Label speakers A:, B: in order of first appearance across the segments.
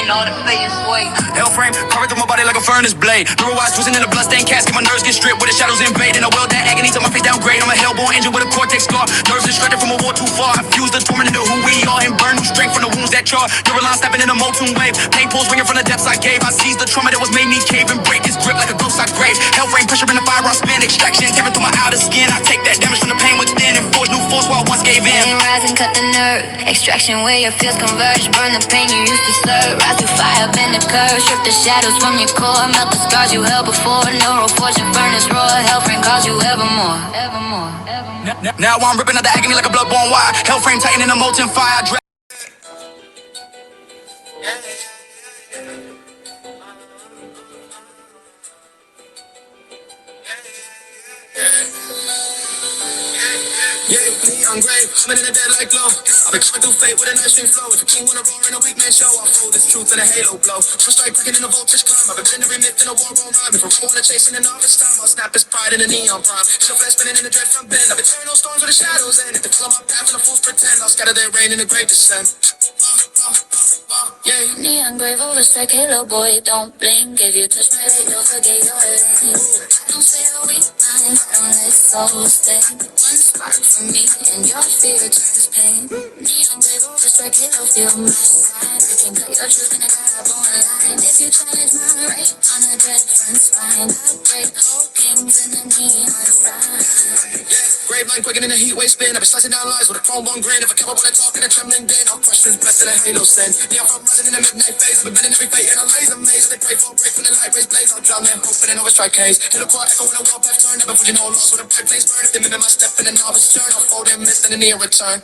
A: in all the face way.
B: Hell frame, carving through my body like a furnace blade. Neuro-wise, twisting in the bloodstained casket. My nerves get stripped with the shadows invade. In a world that agony till my face downgrade. I'm a hellborn engine with a cortex scar. Nerves instructed from a war too far. I fuse the torment into who we are and burn new strength from the wounds that char. Neuroline stepping in a molten wave. Pain pulls ringing from the depths I gave. I seized the trauma that was made me cave and break its grip like a ghost I grave. Hell frame, pressure in the fire, I spin. Extraction, tearing through my outer skin. I take that damage from the pain within and forge new force where I once gave in.
A: Pain rise and cut the nerve. Extraction where your feels converge. Burn the pain you used to serve. Rise through fire, bend the curve. Strip the shadows from your core. Melt the scars you held before. Neural forge and furnace roar. Hellframe calls you evermore.
B: Now I'm ripping out the agony like a bloodborne wire. Hellframe tighten in a molten fire. Yeah, neon grave, coming in the dead like glow. I've been coming through fate with a nice stream flow. If a king wanna roar in a weak man show, I'll fold this truth in a halo blow. First strike cracking in a voltage climb. I've been bending every myth in a war bone rhyme. If a roar wanna chase in an harvest time, I'll snap his pride in a neon prime. Still flash spinning in the dread from bend. I've been turning those storms where the shadows end. If they follow my path and the fools pretend, I'll scatter their rain in a great descent. Yeah.
A: Neon grave overstrike, halo boy, don't blink. If you touch my leg, you'll forget your name. Don't say a weak mind, don't let soul stay. One spark from me and your fear turns pain. Neon grave overstrike, halo feel my side. I can cut your truth in a carbon line. If you challenge my right on a dead front spine, I break whole kings in the neon sign.
B: Yeah, grave line quickening in a heat wave spin. I've been slicing down lies with a chrome bone grin. If I kept up when I talk in a trembling din, I'll crush this best of the halo send. Neon from rising in the midnight phase. I've been bending every fate in a laser maze. They pray for a break when the light rays blaze. I'll drown their hope in an overstrike haze. Hit a core echo when a warpath turn. Never putting no loss with a bright flames burn. If they mimic my step in a novice turn, I'll fold and miss in a near return.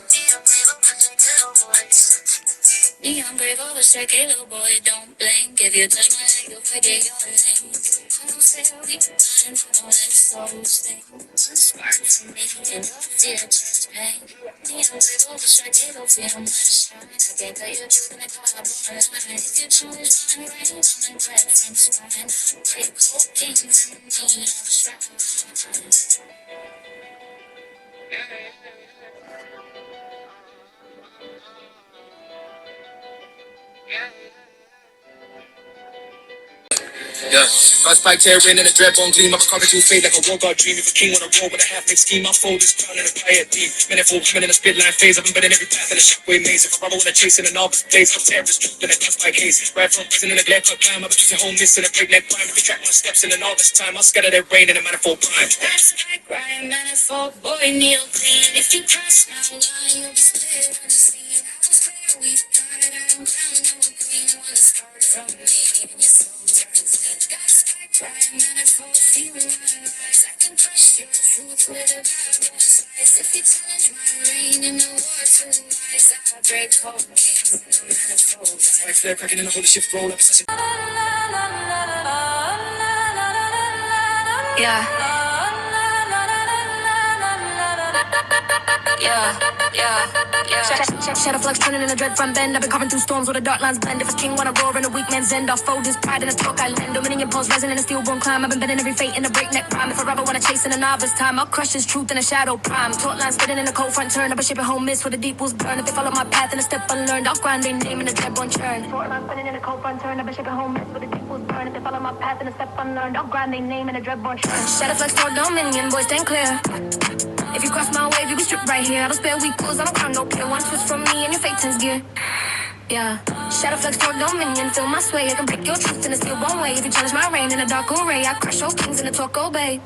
A: Neon grave overstrike, halo boy, don't blink. If you touch my leg, you'll forget your name. Don't say a weak mind, don't let soul stay. One spark from me and your fear turns pain. Neon grave overstrike, halo feel my shine. I can't cut your truth in a carbon line. If you choose my rain on the dread from spine, I break whole kings in the neon shrine.
B: Yeah, God's spike tearing in a dread bone gleam. I'm carving through fate like a war god dream. If a king wanna roll with a half-made scheme, I'll fold this crown in a quiet deep. Manifold women in a spit line phase. I've been betting every path in a shockwave maze. If a rebel wanna chase in a novice blaze, I'll tear this truth in a tough spike haze. Right from prison in a glare cut climb. I've been chasing home miss in a breakneck climb. If you track my steps in an all this time, I'll scatter their rain in a manifold prime.
A: That's my grind, manifold boy, kneel clean. If you cross my line, you'll be split on the scene. I was clear, we thought I'm crowned, I'm a queen. One scarred from me, and your soul turns clean. That's my grind, manifold, feel my rise. I can crush your truth with a carbon slice. If you challenge my reign in the war to rise, I'll break whole kings in the manifold rise.
B: Like flare cracking in a holy shift roll.
A: Yeah.
C: Shadow flux turning in a dread front bend. I've been carving through storms where the dark lines blend. If a king wanna roar in a weak man's end, I'll fold his pride in a stroke island. Dominion pulse rising in a stillborn climb. I've been bending every fate in a breakneck rhyme. If a rebel wanna chase in a novice time, I'll crush his truth in a shadow prime. Taut lines spitting in a cold front turn. I've been shipping home mist where the deep wolves burn. If they follow my path in a step unlearned, I'll grind their name in a deadborn churn. Taut lines spitting in a cold front turn. I've been shipping home mist where the deep wolves burn. If they follow my path in a step unlearned, I'll grind their name in a dreadborn churn. Shadow flux toward dominion, boys stand clear. If you cross my wave, you be stripped right here. I don't spare weak pulls, I don't crown no peer. One twist from me and your fate turns gear. Yeah. Shadow flux toward dominion, feel my sway. I can break your truth in a steel one way. If you challenge my reign in a dark array, I crush those kings in a Torco Bay.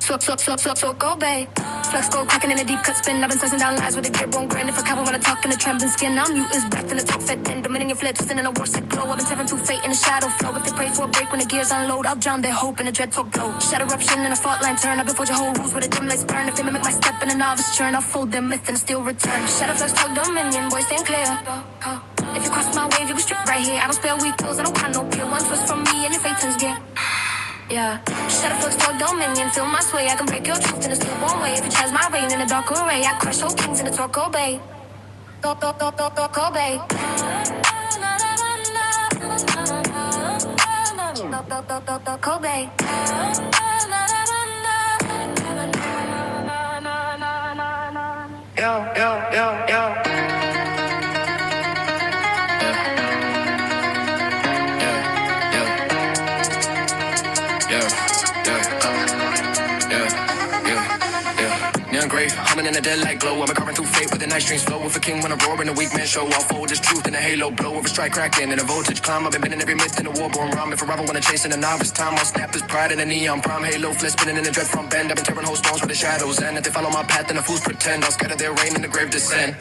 C: Torco Bay. Flux gold cracking in a deep cut spin. I've been slicing down lies with a gear bone grin. If a cowboy wanna talk in a trembling skin, I'll mute his breath in a top fed den. Dominion flare twisting in a war set glow. I've been tearing through fate in a shadow flow. If they pray for a break when the gears unload, I'll drown their hope in a dread talk glow. Shadow eruption in a fault line turn. I've been forging whole rules with a dim lights burn. If they mimic my step in a novice churn, I'll fold their myth and still return. Shadow flux toward dominion, boys stand clear. If you cross my wave, you be stripped right here. I don't spare weak pills, I don't crown no peer. One twist from me and your fate turns gear. Yeah. Shadow flux toward dominion, feel my sway. I can break your truth in a still one way. If you challenge my reign in a dark array, I crush whole kings in a Torco Bay. Torco Bay. Torco Bay. Yo.
B: grave, humming in the dead light glow. I'm carving through fate with the night streams flow. If a king wanna roar in a weak man show, I'll fold his truth in a halo blow. Of a strike cracking and a voltage climb. I've been bending every myth in a war-born rhyme. If a rival wanna chase in a novice time, I'll snap his pride in a neon prime. Halo flip spinning in the dread from bend. I've been tearing whole storms where the shadows end. If they follow my path, then the fools pretend. I'll scatter their rain in the grave descend.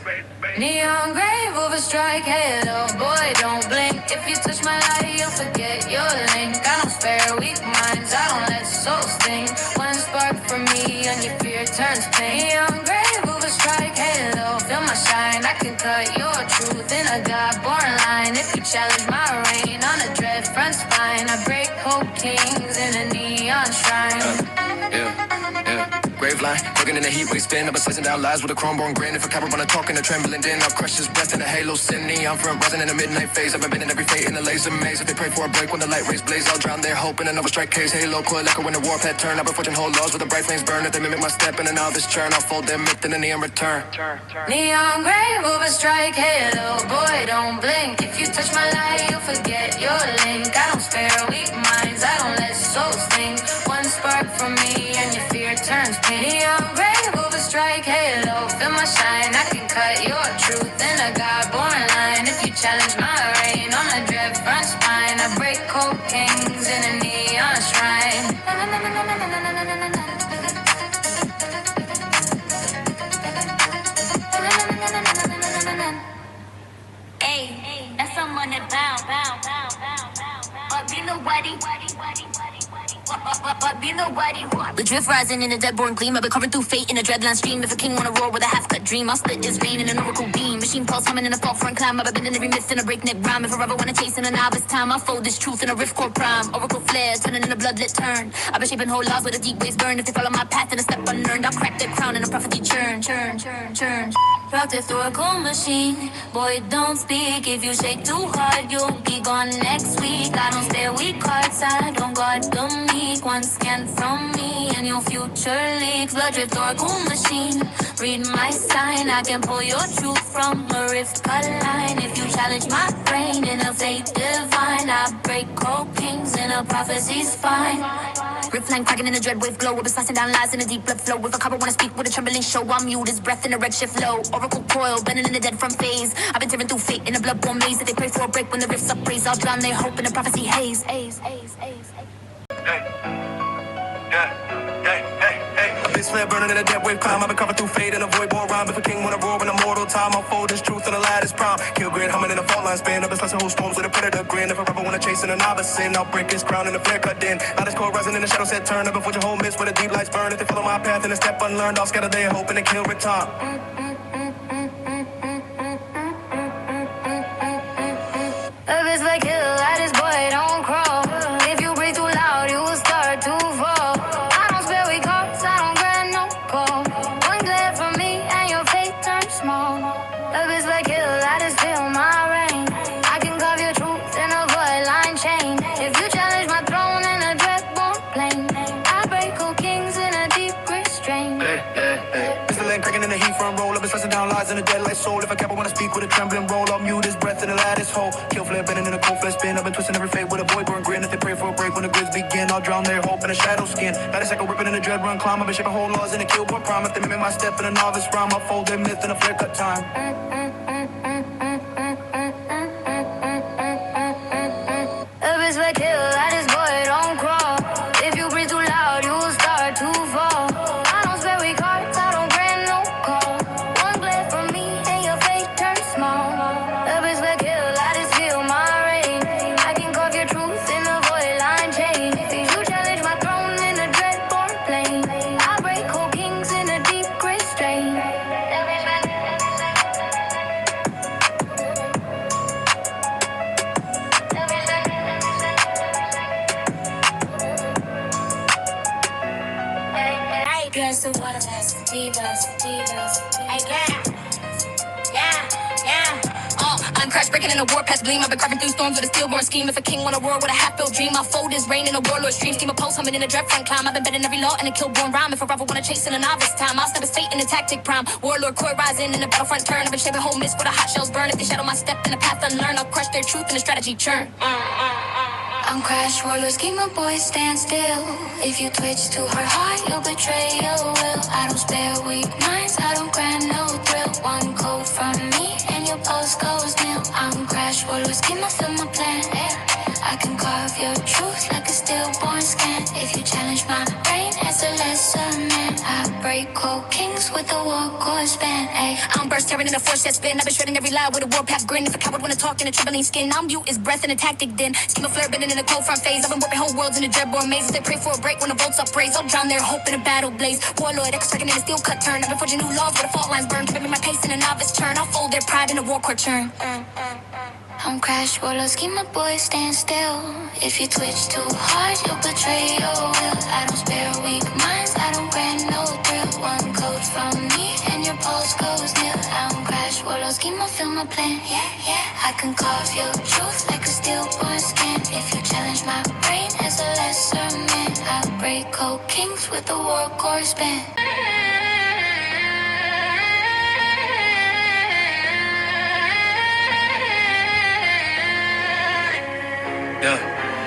C: Neon grave over strike halo, boy, don't blink. If you touch my light, you'll forget your link. I don't spare weak minds, I don't let souls sting. One spark from me and your fear turns pain. Neon grave over strike halo, feel my shine. I can cut your truth in a God-born line. If you challenge my reign on a dread front spine, I break hope kings in a neon shrine.
B: Grave line, cooking in the heat wave spin. I've been slicing down lies with a chrome-born grin. If a coward wanna talk in a trembling din, I've crushed his breast in a halo sin. Neon front rising in the midnight phase. I've been in every fate in the laser maze. If they pray for a break when the light rays blaze, I'll drown their hope in another strike case. Halo coil echo when the warpath turn. I've been forging whole laws with the bright flames burn. If they mimic my step in a novice churn, I'll fold their myth in a neon return.
C: Neon grave over strike halo, boy, don't blink. If you touch my light, you'll forget your link. I don't spare weak minds, I don't let souls think. One spark from me and your fear turns pain. Neon grave over strike halo, feel my shine. I can cut your truth in a God-born line. If you challenge my reign on a dread front spine, I break cold kings in a neon shrine. Hey, that's someone that bound. But be nobody. But be nobody. The drift rising in a dead-born gleam. I've been carving through fate in a dreadland stream. If a king wanna roar with a half-cut dream, I'll split his vein in an oracle beam. Machine pulse humming in a fault front climb. I've been in every myth in a breakneck rhyme. If I ever wanna chase in a novice time, I'll fold this truth in a rift core prime. Oracle flare, turning in a bloodlit turn. I've been shaping whole laws where the deep waves burn. If they follow my path in a step unlearned, I'll crack their crown in a prophecy churn. Rhetorical machine, boy, don't speak. If you shake too hard, you'll be gone next week. I don't spare weak hearts, I don't guard the meek. One scan from me and your future leaks. Blood rhetorical machine, read my sign. I can pull your truth from a rift cut line. If you challenge my brain in a fate divine, I break cold kings in a prophecy's fine. Rift line cracking in a dread wave glow. We'll be slicing down lies in a deep blood flow. If a coward wanna speak with a trembling show, I'll mute his breath in a redshift low. Oracle coil, bending in the dead front phase. I've been tearing through fate in a blood-born maze. If they pray for a break when the rifts upraise, I'll drown their hope in a prophecy haze.
B: This flare burning in a dead wave climb. I've been covered through fate and a void-born rhyme. If a king wanna roar in a mortal time, I'll fold his truth in the lattice prime. Kill grid humming in a fault line span. I've been slicing whole storms with a predator grin. If a rebel wanna chase in a novice sin, I'll break his crown in a flare cut din. Lattice core rising in the shadow set turn. I've been forging whole myths where the deep lights burn. If they follow my path in a step unlearned, I'll scatter their hope and a kill return.
C: Purpose like hill, at this boy, don't crawl. If you breathe too loud, you will start to fall. I don't spare weak hearts, I don't grant no call. One glare from me and your fate turns small. Purpose like hill, I just feel my reign. I can carve your truth in a void line chain. If you challenge my throne in a dreadborn plane, I break cool kings in a deep restraint.
B: Pistol and cracking in the heat front roll. I've been slicing down lies in a dead light soul. If a coward wanna speak with a trembling roll, I'll mute his breath in the lattice hole. Kill flare bending in a cold flesh spin. I've been twisting every fate with a void-born grin. If they pray for a break when the grids begin, I'll drown their hope in a shadow skin. Lattice echo ripping in a dread run climb. I've been shaping whole laws in a killborn prime. If they mimic my step in a novice rhyme, I'll fold their myth in a flare cut time.
C: Purpose like hill, at this boy, don't crawl. If you breathe too loud, you will start to fall. I don't spare weak hearts, I don't grant no call. One glare from me and your fate turns small. Purpose like hill, I just feel my reign. I can carve your truth in a void line chain. If you challenge my throne in a dreadborn plane, I break cold kings in a deep restraint. Girls to water us, divas. Hey, yeah. I'm crash breaking in a warpath gleam. I've been carving through storms with a stillborn scheme. If a king wanna roar with a half-built dream, I'll fold his reign in a warlord stream. Scheme a pulse humming in a dread front climb. I've been betting every law in a killborn rhyme. If a rival wanna chase in a novice time, I'll step his fate in a tactic prime. Warlord core rising in the battlefront turn. I've been shaping whole myths where the hot shells burn. If they shadow my step in a path unlearned, I'll crush their truth in a strategy churn. I'm crash warlords, keep my boys stand still. If you twitch too hard, you'll betray your will. I don't spare weak minds, I don't grant no thrill. One code from me and your post goes nil. I'm crash warlords, keep my film, my plan. Yeah. I can carve your truth like a stillborn scan. If you challenge my brain as a lesser man, I break cold kings with a war course band. Ay. I'm burst tearing in a force that spin. I've been shredding every lie with a warpath grin. If a coward wanna talk in a trembling skin, I'm mute as breath and a tactic then. Scheme a flare bending in a cold front phase. I've been warping whole worlds in a dreadborn maze. They pray for a break when the bolts upraise. I'll drown their hope in a battle blaze. Warlord, echo striking in a steel cut turn. I've been forging new laws where the fault lines burn. Keeping my pace in a novice turn. I'll fold their pride in a war court churn. I'm crash warlords, keep my boys stand still. If you twitch too hard, you'll betray your will. I don't spare weak minds, I don't grant no thrill. One code from me and your pulse goes nil. I'm crash warlords, keep my film, my plan. Yeah, yeah. I can carve your truth like a stillborn scan. If you challenge my brain as a lesser man, I break cold kings with a war course band.
B: Yeah,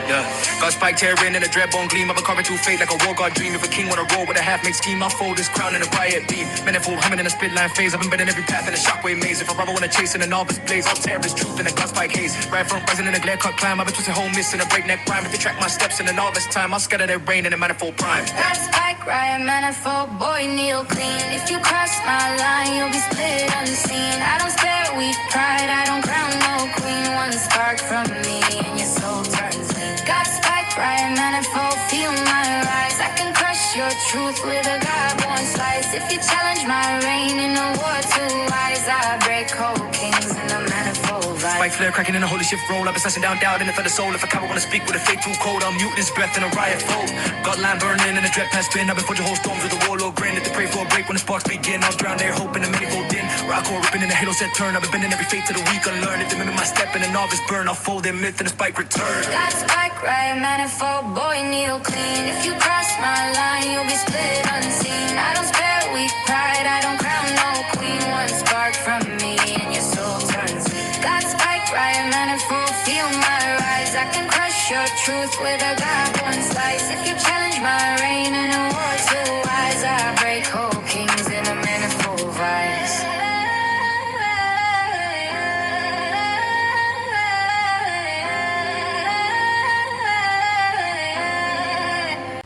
B: yeah. Got spike tearing in a dreadbone gleam. I've been carving too fate like a war god dream. If a king wanna roll with a half make scheme, I'll fold this crown in a riot beam. Manifold humming in a spit line phase. I've been bending every path in a shockwave maze. If a robber wanna chase in a novice blaze, I'll tear his truth in a glass spike haze. Right front rising in a glare cut climb. I've been twisting whole miss in a breakneck rhyme. If they track my steps in a novice time, I'll scatter their rain in a manifold prime.
C: That spike riot manifold, boy, needle clean. If you cross my line, you'll be split unseen. I don't spare weak pride, I don't crown no queen. One spark from me and your soul turns lean. Got spike riot manifold, feel my rise. I can crush your truth with a god-born slice. If you challenge my reign in a war too wise, I break whole kings in a manifold vibe.
B: Spike flare cracking in a holy shift roll. I've been slashing down doubt in it for the soul. If a coward wanna speak with a fate too cold, I'll mute this breath in a riot fold. Got line burning and a dread past spin. I've been forging whole storms with a warlord grin. If they pray for a break when the sparks begin, I'll drown their hope in a manifold din. Rock or ripping in a halo set turn. I've been bending every fate to the weak unlearned. If they mimic my step in a novice burn, I'll fold their myth and a spike return.
C: Got spike riot manifold, boy, needle clean. If you cross my line, you'll be split unseen. I don't spare weak pride, I don't crown no queen. One spark from me and your soul turns lean. Got spike riot manifold, feel my rise. I can crush your truth with a god-born slice. If you challenge my reign in a war too wise, I break whole kings in a manifold vice.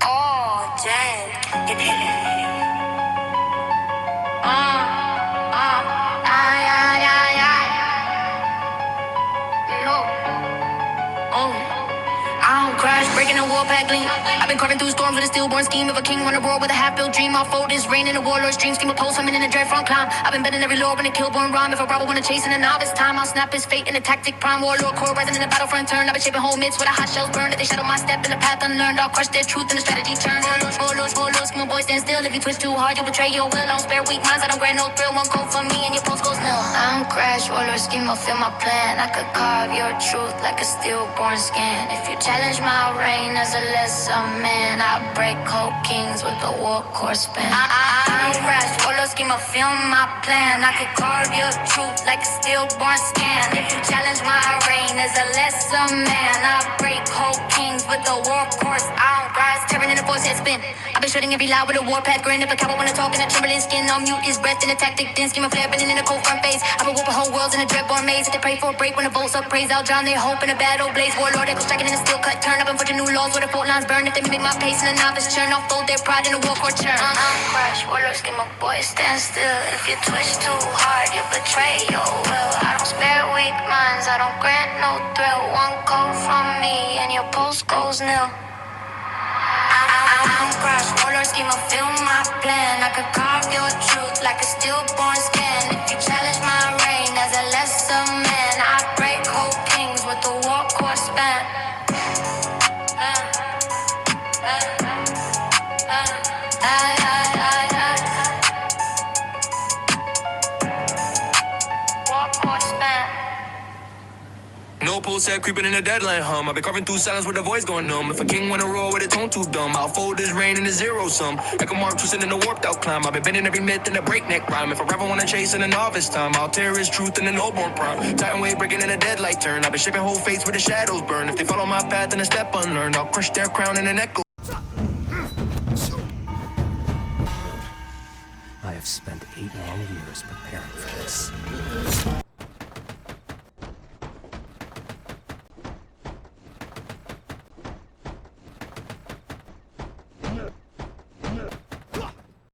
C: Oh, Jen. Ay, ay, ay, ay. No. Oh. I don't crash, breaking the wall pack gleam. I've been carving through storms with a stillborn scheme. If a king wanna roar with a half-built dream, I'll fold his reign in a warlord's dream. Scheme a pulse, I'm in a dread front climb. I've been bending every lore in a killborn rhyme. If a robber wanna chase in a novice time, I'll snap his fate in a tactic prime. Warlord core rising in the battlefront turn. I've been shaping whole myths with a hot shells burn. If they shadow my step in the path unlearned, I'll crush their truth in a strategy turn. Warlords, my boy stand still. If you twist too hard, you'll betray your will. I don't spare weak minds, I don't grant no thrill. One code for me and your post goes nil. I'm crash, warlord scheme, I'll feel my plan. I could carve your truth like a stillborn scan. If you challenge my reign as a lesser man, I break whole kings with a war course span. I'm crash, warlord scheme, I'll feel my plan. I could carve your truth like a stillborn scan. If you challenge my reign as a lesser man, I break whole kings with a war course. I'm crash, tearing in a voice that spin. I've been shredding every lie with a warpath grin. If a coward wanna talk in a trembling skin, I'll mute his breath in a tactic then. Scheme a flare bending in a cold front phase. I've been whooping whole worlds in a dreadborn maze. If they pray for a break when the bolts upraise, I'll drown their hope in a battle blaze. Warlord echo striking in a steel cut turn. I've been forging new laws where the fault lines burn. If they mimic my pace in a novice churn, I'll fold their pride in a war court churn. I'm crash, warlord scheme, my boy, stand still. If you twitch too hard, you betray your will. I don't spare weak minds, I don't grant no thrill. One code from me and your pulse goes nil. I'm crash, warlord scheme, I'll feel my plan. I could carve your truth like a stillborn scan. If you challenge my reign as a lesser man, I break whole kings with a war course span. War course span.
B: No goalpost set, creeping in the deadline hum. I've been carving through silence with a voice going numb. If a king wanna roar with a tone too dumb, I'll fold his reign in a zero sum. Like a mark twisting in a warped out climb. I've been bending every myth in a breakneck rhyme. If a rapper wanna chase in a novice time, I'll tear his truth in an old-born prime. Titan wave breaking in a deadlight turn. I've been shaping whole fates where the shadows burn. If they follow my path in a step unlearned, I'll crush their crown in an echo.
D: I have spent 8 long years preparing for this.